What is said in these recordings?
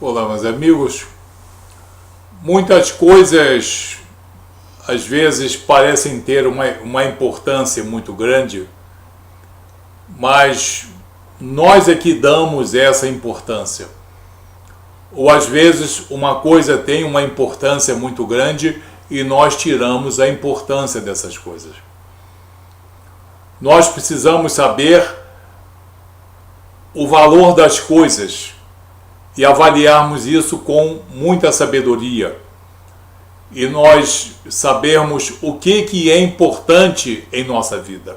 Olá, meus amigos. Muitas coisas às vezes parecem ter uma importância muito grande, mas nós é que damos essa importância. Ou às vezes uma coisa tem uma importância muito grande e nós tiramos a importância dessas coisas. Nós precisamos saber o valor das coisas e avaliarmos isso com muita sabedoria. E nós sabermos o que é importante em nossa vida.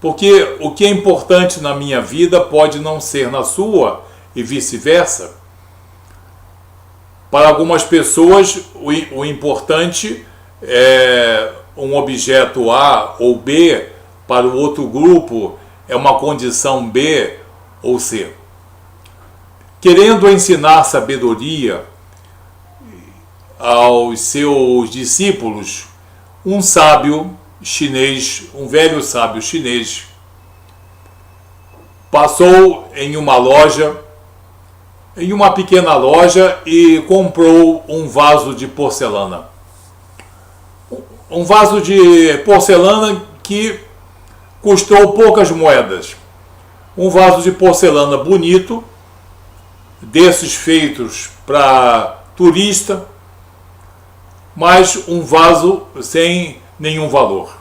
Porque o que é importante na minha vida pode não ser na sua e vice-versa. Para algumas pessoas, o importante é um objeto A ou B, para o outro grupo é uma condição B ou C. Querendo ensinar sabedoria aos seus discípulos, um sábio chinês, um velho sábio chinês, passou em uma pequena loja e comprou um vaso de porcelana. Um vaso de porcelana que custou poucas moedas. Um vaso de porcelana bonito, desses feitos para turista, mas um vaso sem nenhum valor.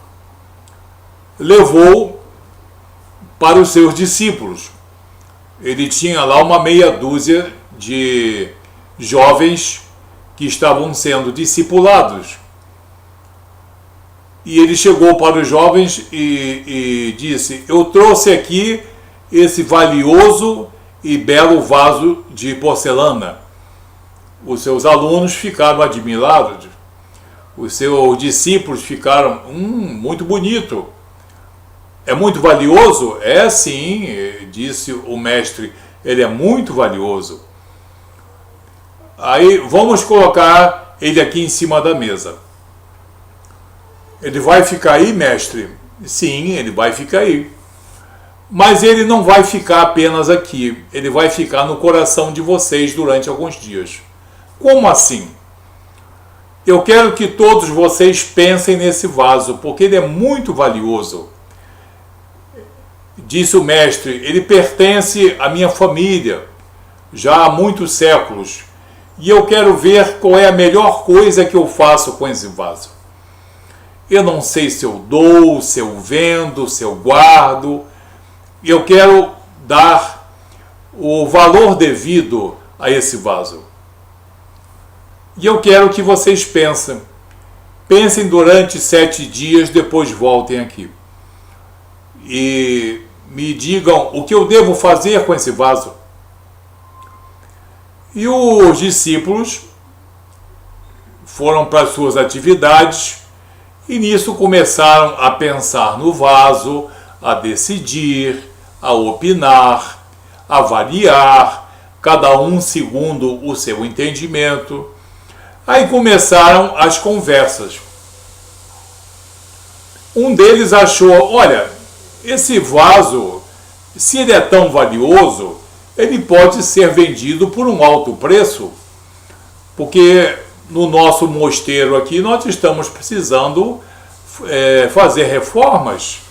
Levou para os seus discípulos. Ele tinha lá uma meia dúzia de jovens que estavam sendo discipulados. E ele chegou para os jovens e disse: eu trouxe aqui esse valioso e belo vaso de porcelana. Os seus alunos ficaram admirados, os seus discípulos ficaram, muito bonito. É muito valioso? É sim, disse o mestre, ele é muito valioso. Aí vamos colocar ele aqui em cima da mesa. Ele vai ficar aí, mestre? Sim, ele vai ficar aí. Mas ele não vai ficar apenas aqui, ele vai ficar no coração de vocês durante alguns dias. Como assim? Eu quero que todos vocês pensem nesse vaso, porque ele é muito valioso. Disse o mestre, ele pertence à minha família, já há muitos séculos, e eu quero ver qual é a melhor coisa que eu faço com esse vaso. Eu não sei se eu dou, se eu vendo, se eu guardo. Eu quero dar o valor devido a esse vaso. E eu quero que vocês pensem. Pensem durante 7 dias, depois voltem aqui. E me digam o que eu devo fazer com esse vaso. E os discípulos foram para as suas atividades e nisso começaram a pensar no vaso, a decidir, a opinar, a avaliar, cada um segundo o seu entendimento. Aí começaram as conversas. Um deles achou, olha, esse vaso, se ele é tão valioso, ele pode ser vendido por um alto preço, porque no nosso mosteiro aqui nós estamos precisando fazer reformas.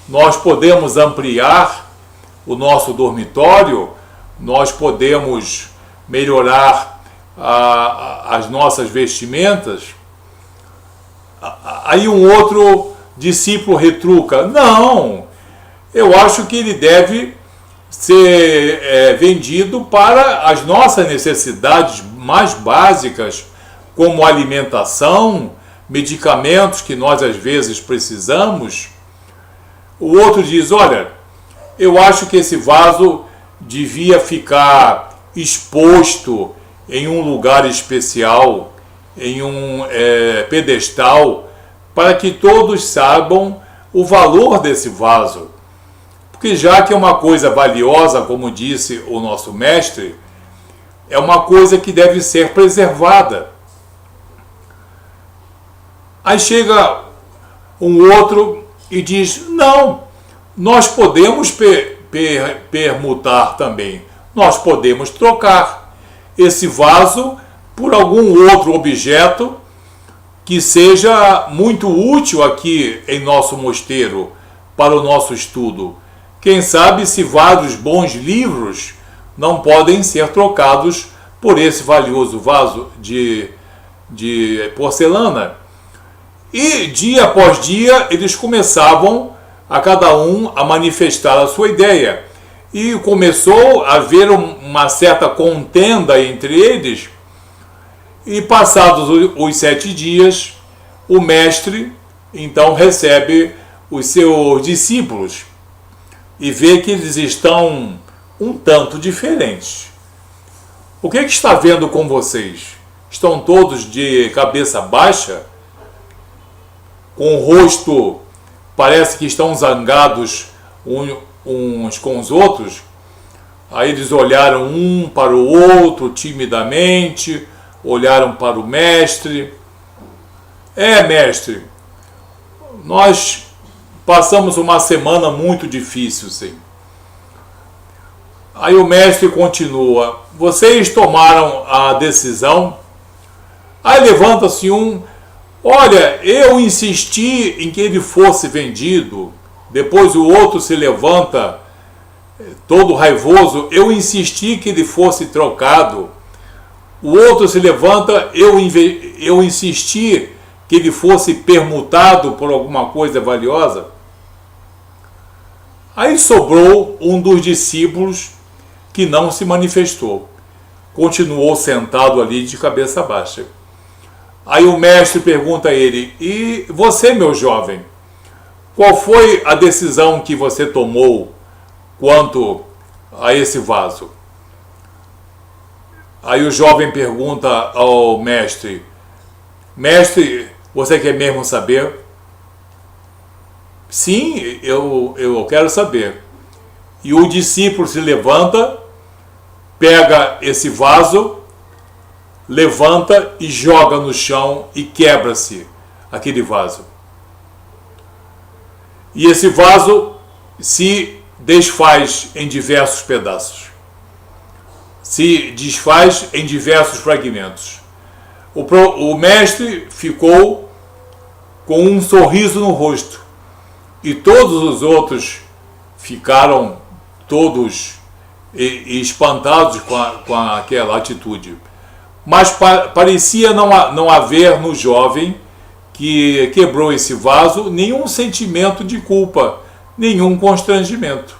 Nós podemos ampliar o nosso dormitório, nós podemos melhorar as nossas vestimentas. Aí um outro discípulo retruca, não, eu acho que ele deve ser vendido para as nossas necessidades mais básicas, como alimentação, medicamentos que nós às vezes precisamos. O outro diz, olha, eu acho que esse vaso devia ficar exposto em um lugar especial, em um pedestal, para que todos saibam o valor desse vaso. Porque já que é uma coisa valiosa, como disse o nosso mestre, é uma coisa que deve ser preservada. Aí chega um outro e diz, não, nós podemos permutar também, nós podemos trocar. esse vaso por algum outro objeto que seja muito útil aqui em nosso mosteiro para o nosso estudo. Quem sabe se vários bons livros não podem ser trocados por esse valioso vaso de porcelana. E dia após dia eles começavam a cada um a manifestar a sua ideia. E começou a haver uma certa contenda entre eles. E passados os 7 dias, o mestre então recebe os seus discípulos e vê que eles estão um tanto diferentes. O que está vendo com vocês? Estão todos de cabeça baixa? Com o rosto, parece que estão zangados uns com os outros? Aí eles olharam um para o outro timidamente, olharam para o mestre. Mestre, nós passamos uma semana muito difícil, sim. Aí o mestre continua: vocês tomaram a decisão? Aí levanta-se um: olha, eu insisti em que ele fosse vendido. Depois o outro se levanta, todo raivoso: eu insisti que ele fosse trocado. O outro se levanta: eu insisti que ele fosse permutado por alguma coisa valiosa. Aí sobrou um dos discípulos que não se manifestou. Continuou sentado ali de cabeça baixa. Aí o mestre pergunta a ele: e você, meu jovem, qual foi a decisão que você tomou quanto a esse vaso? Aí o jovem pergunta ao mestre: mestre, você quer mesmo saber? Sim, eu quero saber. E o discípulo se levanta, pega esse vaso, levanta e joga no chão e quebra-se aquele vaso. E esse vaso se desfaz em diversos pedaços. Se desfaz em diversos fragmentos. O mestre ficou com um sorriso no rosto e todos os outros ficaram todos espantados com aquela atitude. Mas parecia não haver no jovem que quebrou esse vaso nenhum sentimento de culpa, nenhum constrangimento.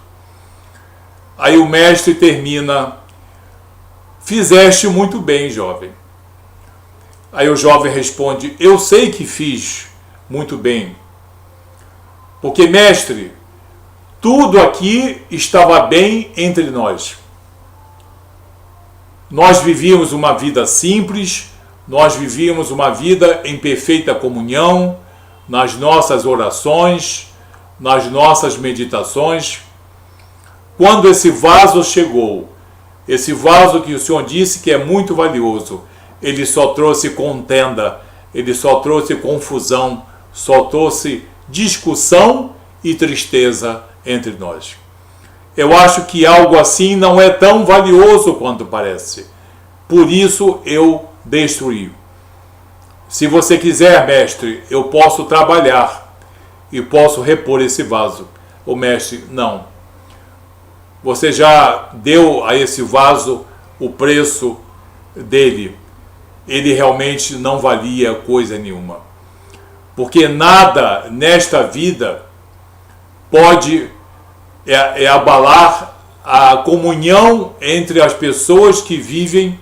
Aí o mestre termina: fizeste muito bem, jovem. Aí o jovem responde: eu sei que fiz muito bem, porque, mestre, tudo aqui estava bem entre nós. Nós vivíamos uma vida simples, nós vivíamos uma vida em perfeita comunhão, nas nossas orações, nas nossas meditações. Quando esse vaso chegou, esse vaso que o Senhor disse que é muito valioso, ele só trouxe contenda, ele só trouxe confusão, só trouxe discussão e tristeza entre nós. Eu acho que algo assim não é tão valioso quanto parece. Por isso eu destruí. Se você quiser, mestre, eu posso trabalhar e posso repor esse vaso. O mestre: não. Você já deu a esse vaso o preço dele. Ele realmente não valia coisa nenhuma. Porque nada nesta vida pode abalar a comunhão entre as pessoas que vivem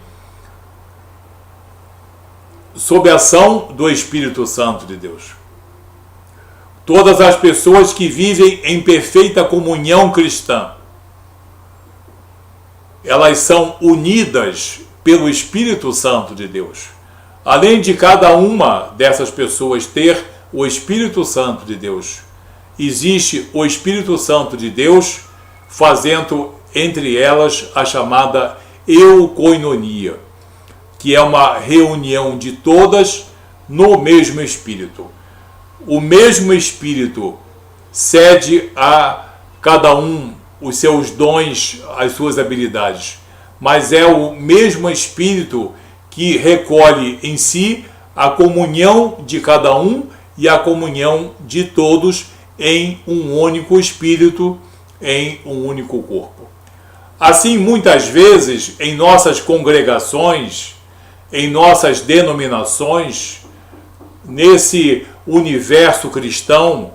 sob a ação do Espírito Santo de Deus. Todas as pessoas que vivem em perfeita comunhão cristã, elas são unidas pelo Espírito Santo de Deus. Além de cada uma dessas pessoas ter o Espírito Santo de Deus, existe o Espírito Santo de Deus fazendo entre elas a chamada eucoinonia, que é uma reunião de todas no mesmo Espírito. O mesmo Espírito cede a cada um os seus dons, as suas habilidades, mas é o mesmo Espírito que recolhe em si a comunhão de cada um e a comunhão de todos em um único Espírito, em um único corpo. Assim, muitas vezes, em nossas congregações, em nossas denominações, nesse universo cristão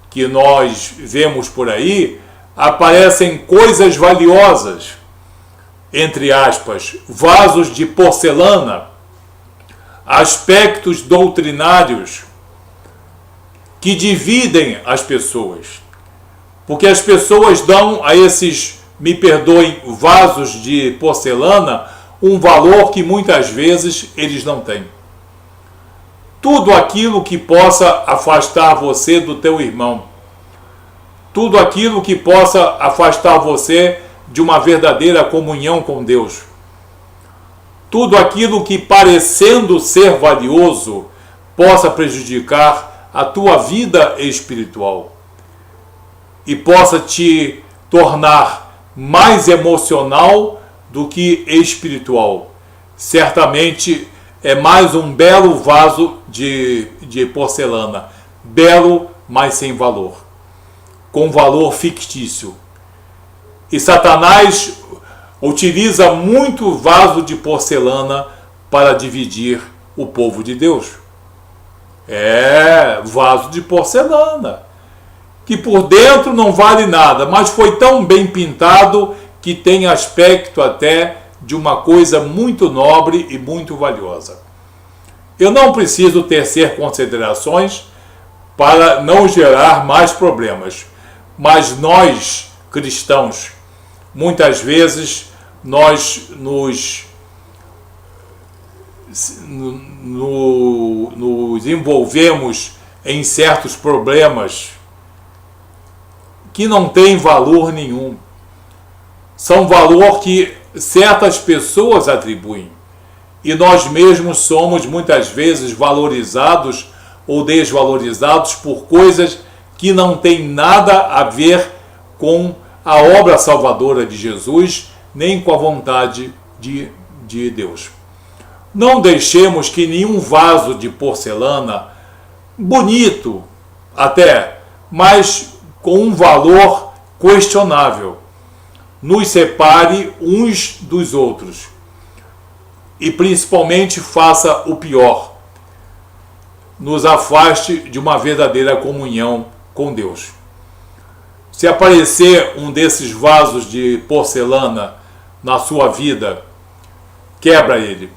que nós vemos por aí, aparecem coisas valiosas, entre aspas, vasos de porcelana, aspectos doutrinários que dividem as pessoas. Porque as pessoas dão a esses, me perdoem, vasos de porcelana um valor que muitas vezes eles não têm. Tudo aquilo que possa afastar você do teu irmão, tudo aquilo que possa afastar você de uma verdadeira comunhão com Deus, tudo aquilo que, parecendo ser valioso, possa prejudicar a tua vida espiritual e possa te tornar mais emocional do que espiritual. Certamente é mais um belo vaso de porcelana, belo, mas sem valor, com valor fictício. E Satanás utiliza muito vaso de porcelana para dividir o povo de Deus. É, vaso de porcelana, que por dentro não vale nada, mas foi tão bem pintado que tem aspecto até de uma coisa muito nobre e muito valiosa. Eu não preciso tecer considerações para não gerar mais problemas, mas nós, cristãos, muitas vezes nós nos envolvemos em certos problemas que não têm valor nenhum. São valor que certas pessoas atribuem. E nós mesmos somos muitas vezes valorizados ou desvalorizados por coisas que não têm nada a ver com a obra salvadora de Jesus, nem com a vontade de Deus. Não deixemos que nenhum vaso de porcelana, bonito até, mas com um valor questionável, nos separe uns dos outros e principalmente faça o pior, nos afaste de uma verdadeira comunhão com Deus. Se aparecer um desses vasos de porcelana na sua vida, quebra ele.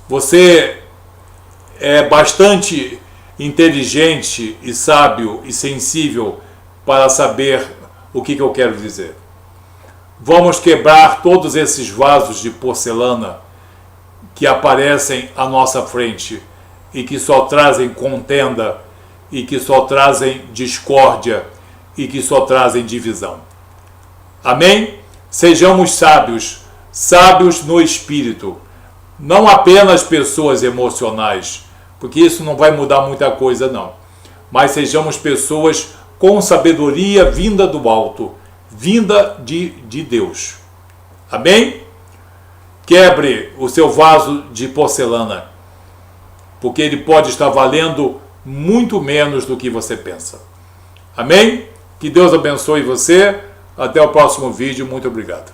Você é bastante inteligente e sábio e sensível para saber o que eu quero dizer. Vamos quebrar todos esses vasos de porcelana que aparecem à nossa frente e que só trazem contenda e que só trazem discórdia e que só trazem divisão. Amém? Sejamos sábios, sábios no espírito, não apenas pessoas emocionais, porque isso não vai mudar muita coisa não, mas sejamos pessoas com sabedoria vinda do alto, vinda de Deus. Amém? Quebre o seu vaso de porcelana, porque ele pode estar valendo muito menos do que você pensa. Amém? Que Deus abençoe você. Até o próximo vídeo. Muito obrigado.